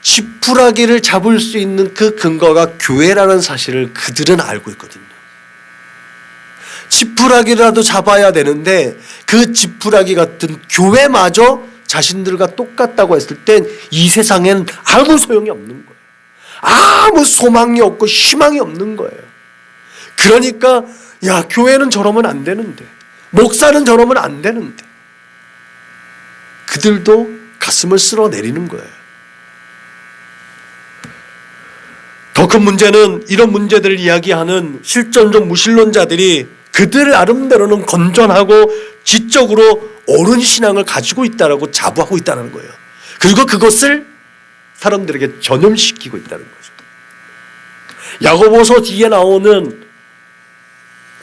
지푸라기를 잡을 수 있는 그 근거가 교회라는 사실을 그들은 알고 있거든요. 지푸라기라도 잡아야 되는데 그 지푸라기 같은 교회마저 자신들과 똑같다고 했을 땐 이 세상엔 아무 소용이 없는 거예요. 아무 소망이 없고 희망이 없는 거예요. 그러니까 야, 교회는 저러면 안 되는데, 목사는 저러면 안 되는데, 그들도 가슴을 쓸어내리는 거예요. 더 큰 문제는 이런 문제들을 이야기하는 실존적 무신론자들이 그들 나름대로는 건전하고 지적으로 옳은 신앙을 가지고 있다라고 자부하고 있다는 거예요. 그리고 그것을 사람들에게 전염시키고 있다는 거죠. 야고보서 뒤에 나오는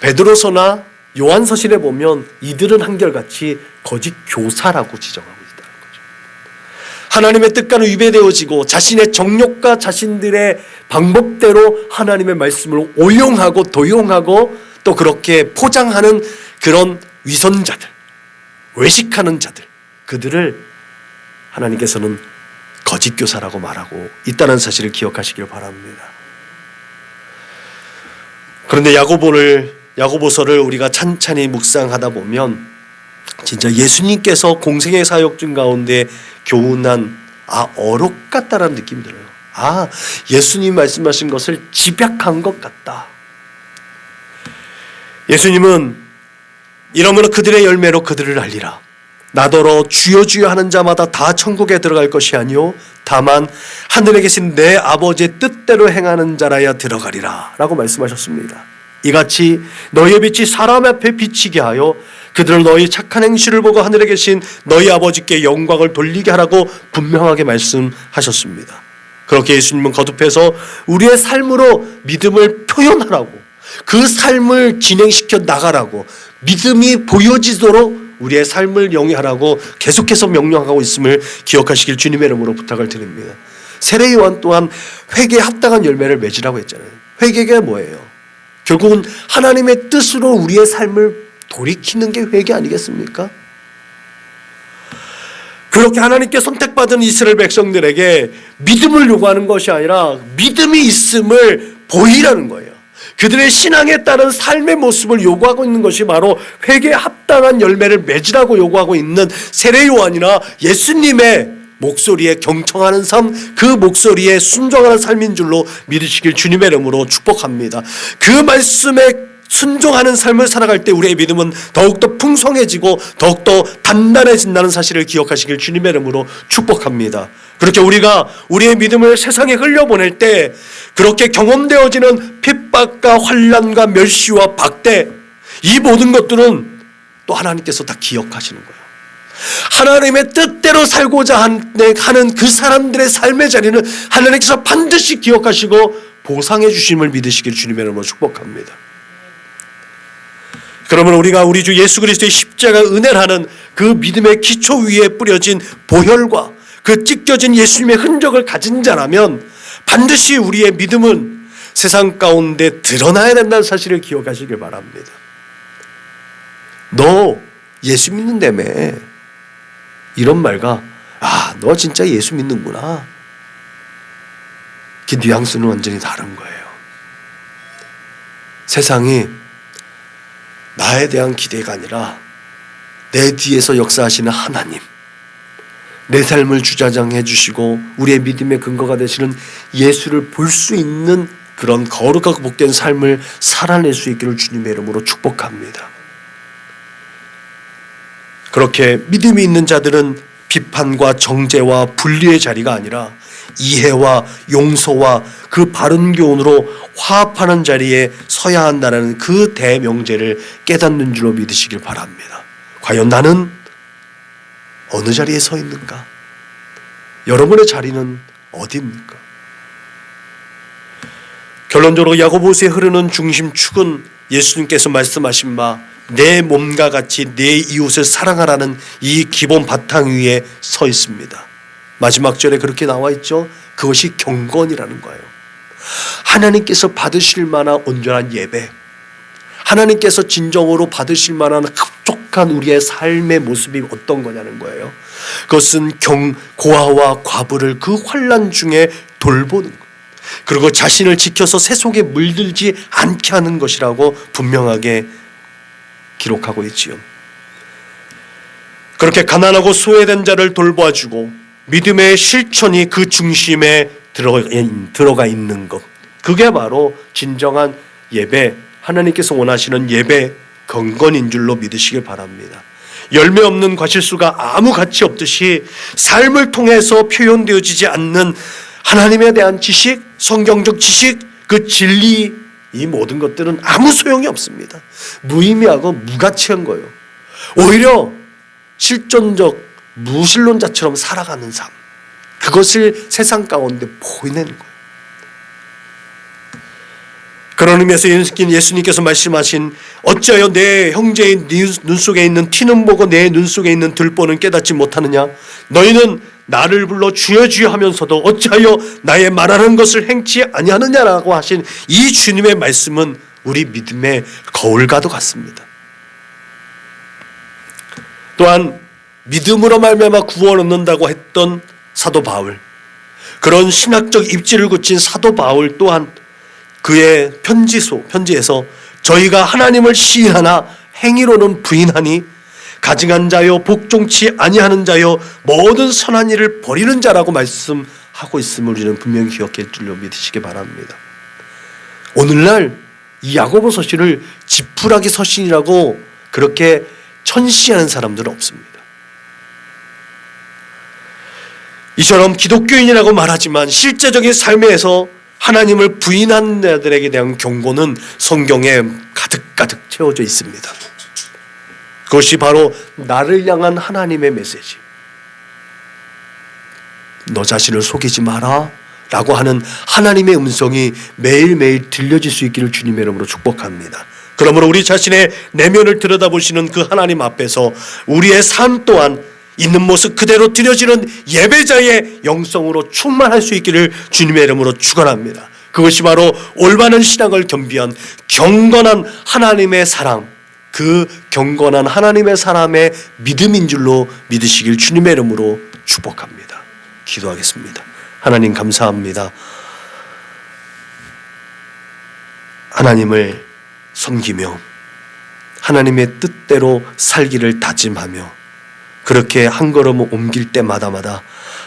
베드로서나 요한서신에 보면 이들은 한결같이 거짓 교사라고 지정하고 있다는 거죠. 하나님의 뜻과는 위배되어지고 자신의 정욕과 자신들의 방법대로 하나님의 말씀을 오용하고 도용하고 또 그렇게 포장하는 그런 위선자들, 외식하는 자들, 그들을 하나님께서는 거짓 교사라고 말하고 있다는 사실을 기억하시길 바랍니다. 그런데 야고보서를 우리가 찬찬히 묵상하다 보면 진짜 예수님께서 공생의 사역 중 가운데 교훈한 어록 같다라는 느낌이 들어요. 예수님 말씀하신 것을 집약한 것 같다. 예수님은 이러므로 그들의 열매로 그들을 알리라. 나더러 주여 주여 하는 자마다 다 천국에 들어갈 것이 아니요 다만 하늘에 계신 내 아버지의 뜻대로 행하는 자라야 들어가리라 라고 말씀하셨습니다. 이같이 너희의 빛이 사람 앞에 비치게 하여 그들을 너희 착한 행실을 보고 하늘에 계신 너희 아버지께 영광을 돌리게 하라고 분명하게 말씀하셨습니다. 그렇게 예수님은 거듭해서 우리의 삶으로 믿음을 표현하라고, 그 삶을 진행시켜 나가라고, 믿음이 보여지도록 우리의 삶을 영위하라고 계속해서 명령하고 있음을 기억하시길 주님의 이름으로 부탁을 드립니다. 세례 요한 또한 회개에 합당한 열매를 맺으라고 했잖아요. 회개가 뭐예요? 결국은 하나님의 뜻으로 우리의 삶을 돌이키는 게 회개 아니겠습니까? 그렇게 하나님께 선택받은 이스라엘 백성들에게 믿음을 요구하는 것이 아니라 믿음이 있음을 보이라는 거예요. 그들의 신앙에 따른 삶의 모습을 요구하고 있는 것이 바로 회개에 합당한 열매를 맺으라고 요구하고 있는 세례 요한이나 예수님의 목소리에 경청하는 삶, 그 목소리에 순종하는 삶인 줄로 믿으시길 주님의 이름으로 축복합니다. 그 말씀에 순종하는 삶을 살아갈 때 우리의 믿음은 더욱더 풍성해지고 더욱더 단단해진다는 사실을 기억하시길 주님의 이름으로 축복합니다. 그렇게 우리가 우리의 믿음을 세상에 흘려보낼 때 그렇게 경험되어지는 핍박과 환난과 멸시와 박대, 이 모든 것들은 또 하나님께서 다 기억하시는 거예요. 하나님의 뜻대로 살고자 하는 그 사람들의 삶의 자리는 하나님께서 반드시 기억하시고 보상해 주심을 믿으시길 주님의 이름으로 축복합니다. 그러면 우리가 우리 주 예수 그리스도의 십자가 은혜라는 그 믿음의 기초 위에 뿌려진 보혈과 그 찢겨진 예수님의 흔적을 가진 자라면 반드시 우리의 믿음은 세상 가운데 드러나야 된다는 사실을 기억하시길 바랍니다. 너 예수 믿는다며, 이런 말과 너 진짜 예수 믿는구나, 그 뉘앙스는 완전히 다른 거예요. 세상이 나에 대한 기대가 아니라 내 뒤에서 역사하시는 하나님, 내 삶을 주장해 주시고 우리의 믿음의 근거가 되시는 예수를 볼 수 있는 그런 거룩하고 복된 삶을 살아낼 수 있기를 주님의 이름으로 축복합니다. 그렇게 믿음이 있는 자들은 비판과 정죄와 분리의 자리가 아니라 이해와 용서와 그 바른 교훈으로 화합하는 자리에 서야 한다는 그 대명제를 깨닫는 줄로 믿으시길 바랍니다. 과연 나는 어느 자리에 서 있는가? 여러분의 자리는 어디입니까? 결론적으로 야고보서에 흐르는 중심축은 예수님께서 말씀하신 바 내 몸과 같이 내 이웃을 사랑하라는 이 기본 바탕 위에 서 있습니다. 마지막 절에 그렇게 나와 있죠. 그것이 경건이라는 거예요. 하나님께서 받으실 만한 온전한 예배, 하나님께서 진정으로 받으실 만한 흡족한 우리의 삶의 모습이 어떤 거냐는 거예요. 그것은 고아와 과부를 그 환난 중에 돌보는 것, 그리고 자신을 지켜서 세속에 물들지 않게 하는 것이라고 분명하게 기록하고 있지요. 그렇게 가난하고 소외된 자를 돌봐주고 믿음의 실천이 그 중심에 들어가 있는 것, 그게 바로 진정한 예배, 하나님께서 원하시는 예배 경건인 줄로 믿으시길 바랍니다. 열매 없는 과실수가 아무 가치 없듯이 삶을 통해서 표현되어지지 않는 하나님에 대한 지식, 성경적 지식, 그 진리, 이 모든 것들은 아무 소용이 없습니다. 무의미하고 무가치한 거예요. 오히려 실존적 무신론자처럼 살아가는 삶, 그것을 세상 가운데 보이는 거예요. 그런 의미에서 예수님께서 말씀하신 어찌하여 내 형제의 눈 속에 있는 티는 보고 내 눈 속에 있는 들보는 깨닫지 못하느냐. 너희는 나를 불러 주여 주여 하면서도 어찌하여 나의 말하는 것을 행치 아니하느냐라고 하신 이 주님의 말씀은 우리 믿음의 거울과도 같습니다. 또한 믿음으로 말미암아 구원 얻는다고 했던 사도 바울, 그런 신학적 입지를 굳힌 사도 바울 또한 그의 편지에서 저희가 하나님을 시인하나 행위로는 부인하니 가증한 자여 복종치 아니하는 자여 모든 선한 일을 버리는 자라고 말씀하고 있음을 우리는 분명히 기억할 줄로 믿으시기 바랍니다. 오늘날 이 야고보 서신을 지푸라기 서신이라고 그렇게 천시하는 사람들은 없습니다. 이처럼 기독교인이라고 말하지만 실제적인 삶에서 하나님을 부인한 자들에게 대한 경고는 성경에 가득가득 채워져 있습니다. 그것이 바로 나를 향한 하나님의 메시지. 너 자신을 속이지 마라 라고 하는 하나님의 음성이 매일매일 들려질 수 있기를 주님의 이름으로 축복합니다. 그러므로 우리 자신의 내면을 들여다보시는 그 하나님 앞에서 우리의 삶 또한 있는 모습 그대로 드려지는 예배자의 영성으로 충만할 수 있기를 주님의 이름으로 축원합니다. 그것이 바로 올바른 신앙을 겸비한 경건한 하나님의 사랑, 그 경건한 하나님의 사람의 믿음인 줄로 믿으시길 주님의 이름으로 축복합니다. 기도하겠습니다. 하나님 감사합니다. 하나님을 섬기며 하나님의 뜻대로 살기를 다짐하며 그렇게 한 걸음 옮길 때마다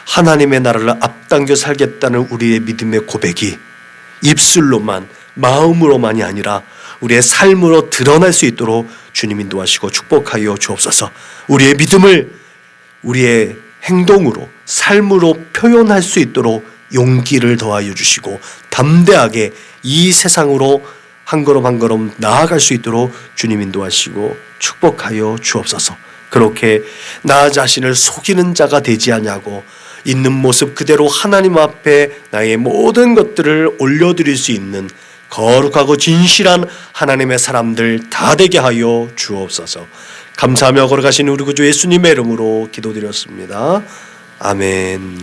하나님의 나라를 앞당겨 살겠다는 우리의 믿음의 고백이 입술로만 마음으로만이 아니라 우리의 삶으로 드러날 수 있도록 주님 인도하시고 축복하여 주옵소서. 우리의 믿음을 우리의 행동으로 삶으로 표현할 수 있도록 용기를 더하여 주시고 담대하게 이 세상으로 한 걸음 한 걸음 나아갈 수 있도록 주님 인도하시고 축복하여 주옵소서. 그렇게 나 자신을 속이는 자가 되지 않냐고 있는 모습 그대로 하나님 앞에 나의 모든 것들을 올려드릴 수 있는 거룩하고 진실한 하나님의 사람들 다 되게 하여 주옵소서. 감사하며 걸어가신 우리 구주 예수님의 이름으로 기도드렸습니다. 아멘.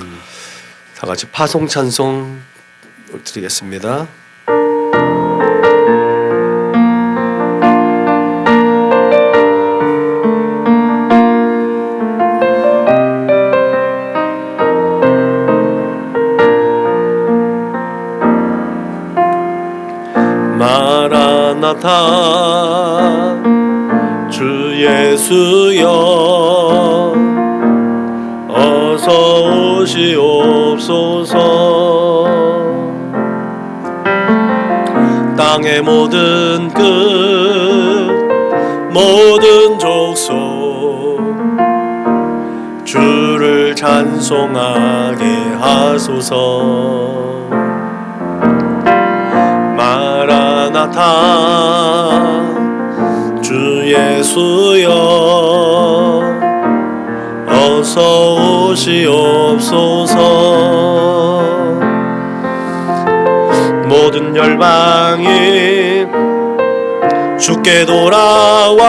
다 같이 파송 찬송 드리겠습니다. 마라나타 주 예수여 어서 오시옵소서. 땅의 모든 끝 모든 족속 주를 찬송하게 하소서. 마라나타 주 예수여 어서 오시옵소서. 모든 열방이 주께 돌아와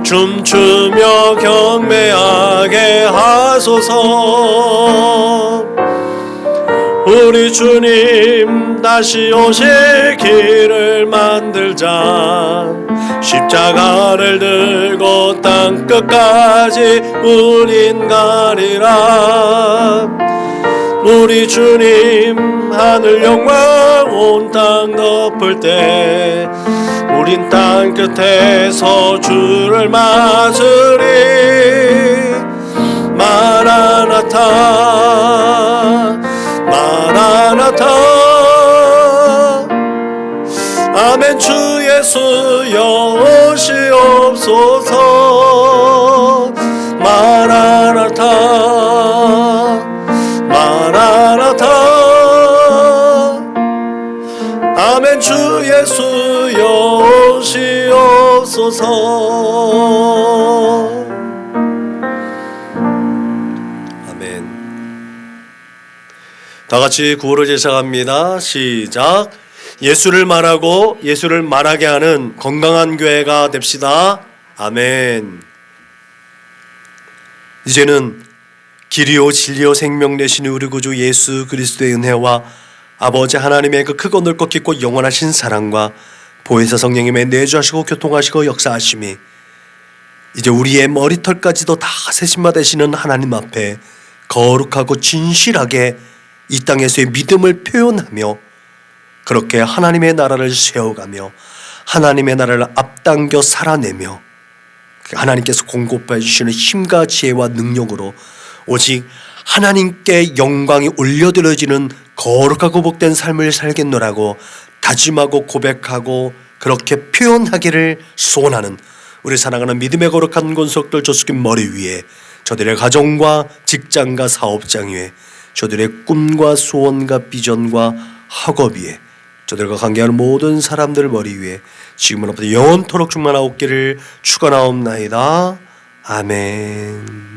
춤추며 경배하게 하소서. 우리 주님 다시 오실 길을 만들자. 십자가를 들고 땅끝까지 우린 가리라. 우리 주님 하늘 영광 온 땅 덮을 때 우린 땅끝에서 주를 맞으리. 마라나타 마라나타 아멘. 주 예수여 오시옵소서. 마라나타 마라나타 아멘. 주 예수여 오시옵소서. 아멘. 다 같이 구호를 제시합니다. 시작. 예수를 말하고 예수를 말하게 하는 건강한 교회가 됩시다. 아멘. 이제는 길이요 진리요 생명 되신 우리 구주 예수 그리스도의 은혜와 아버지 하나님의 그 크고 넓고 깊고 영원하신 사랑과 보혜사 성령님의 내주하시고 교통하시고 역사하심이 이제 우리의 머리털까지도 다 세심받으시는 하나님 앞에 거룩하고 진실하게 이 땅에서의 믿음을 표현하며 그렇게 하나님의 나라를 세워가며 하나님의 나라를 앞당겨 살아내며 하나님께서 공급해 주시는 힘과 지혜와 능력으로 오직 하나님께 영광이 올려드려지는 거룩하고 복된 삶을 살겠노라고 다짐하고 고백하고 그렇게 표현하기를 소원하는 우리 사랑하는 믿음의 거룩한 권속들 조수긴 머리 위에 저들의 가정과 직장과 사업장 위에 저들의 꿈과 소원과 비전과 학업 위에 저들과 관계하는 모든 사람들 머리 위에 지금으로부터 영원토록 충만하옵기를 축원하옵나이다. 아멘.